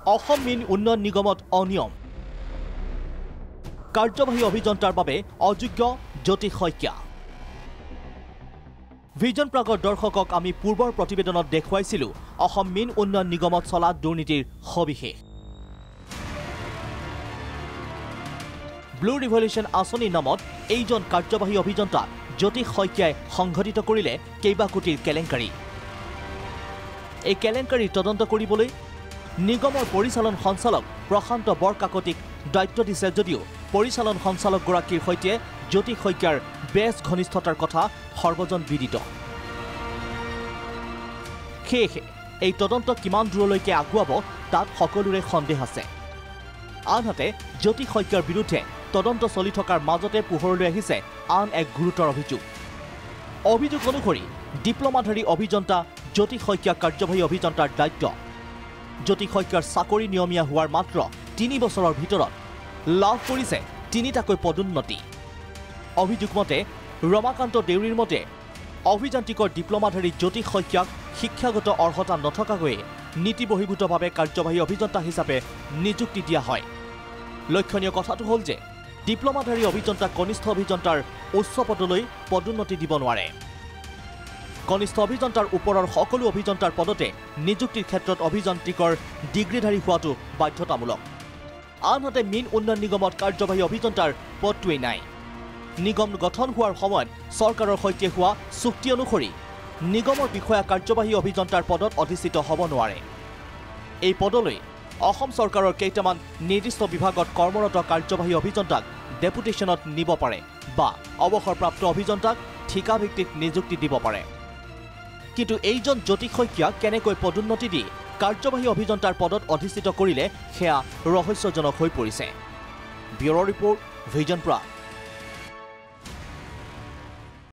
অসম মীন উন্নয়ন নিগমত অনিয়ম কাৰ্যবাহী অভিযন্তাৰ বাবে অযোগ্য জ্যোতি শইকীয়া ভিজন প্ৰাগৰ দৰ্শকক আমি পূৰ্বৰ প্ৰতিবেদনত দেখুৱাইছিলো অসম মীন উন্নয়ন নিগমত চলা দুৰ্নীতিৰ সবিশেষ ব্লু ৰিভলিউশ্যন আঁচনিৰ নামত এইজন কাৰ্যবাহী অভিযন্তা জ্যোতি শইকীয়াই সংঘটিত কৰিলে কেইবা কোটিৰ কেলেংকাৰী এই কেলেংকাৰী তদন্ত কৰিবলৈ নিগমৰ পৰিচালন সঞ্চালক প্ৰশান্ত বৰকাকতিক দায়িত্ব দিছে যদিও পৰিচালন সঞ্চালকগৰাকীৰ সৈতে জ্যোতি শইকীয়াৰ বেছ ঘনিষ্ঠতাৰ কথা সৰ্বজন বিদিত সেয়েহে এই তদন্ত কিমান দূৰলৈকে আগুৱাব তাত সকলোৰে সন্দেহ আছে আনহাতে জ্যোতি শইকীয়াৰ বিৰুদ্ধে তদন্ত চলি থকাৰ মাজতে পোহৰলৈ আহিছে আন এক গুৰুতৰ অভিযোগ অনুসৰি ডিপ্ল'মাধাৰী অভিযন্তা জ্যোতি শইকীয়া কাৰ্যবাহী অভিযন্তাৰ দায়িত্ব জ্যোতি শইকীয়াৰ চাকৰি নিয়মীয়া হোৱাৰ মাত্ৰ ৩ বছৰৰ ভিতৰত লাভ কৰিছে ৩টাকৈ পদোন্নতি অভিযোগ মতে ৰমাকান্ত দেউৰীৰ মতে অভিযান্ত্ৰিকৰ ডিপ্ল'মাধাৰী জ্যোতি শইকীয়াক শিক্ষাগত অৰ্হতা নথকাকৈয়ে নীতিবহিৰ্ভূতভাৱে কাৰ্যবাহী অভিযন্তা হিচাপে নিযুক্তি দিয়া হয় লক্ষণীয় কথাটো হ'ল যে ডিপ্ল'মাধাৰী অভিযন্তা কনিষ্ঠ অভিযন্তাৰ উচ্চ পদলৈ পদোন্নতি দিব নোৱাৰে কনিষ্ঠ অভিযন্তাৰ ওপৰৰ সকলো অভিযন্তাৰ পদতে নিযুক্তিৰ ক্ষেত্ৰত অভিযান্ত্ৰিকৰ ডিগ্ৰীধাৰী হোৱাটো বাধ্যতামূলক আনহাতে মীন উন্নয়ন নিগমত কাৰ্যবাহী অভিযন্তাৰ পদটোৱেই নাই নিগম গঠন হোৱাৰ সময়ত চৰকাৰৰ সৈতে হোৱা চুক্তি অনুসৰি নিগমৰ বিষয়া কাৰ্যবাহী অভিযন্তাৰ পদত অধিষ্ঠিত হ'ব নোৱাৰে এই পদলৈ অসম চৰকাৰৰ কেইটামান নিৰ্দিষ্ট বিভাগত কৰ্মৰত কাৰ্যবাহী অভিযন্তাক ডেপুটেশ্যনত নিব পাৰে বা অৱসৰপ্ৰাপ্ত অভিযন্তাক ঠিকাভিত্তিত নিযুক্তি দিব পাৰে কিন্তু এইজন জ্যোতি শইকীয়া কেনেকৈ পদোন্নতি দি কাৰ্যবাহী অভিযন্তাৰ পদত অধিষ্ঠিত কৰিলে সেয়া ৰহস্যজনক হৈ পৰিছে ব্যুৰ' ৰিপৰ্ট ভিজন প্ৰাগ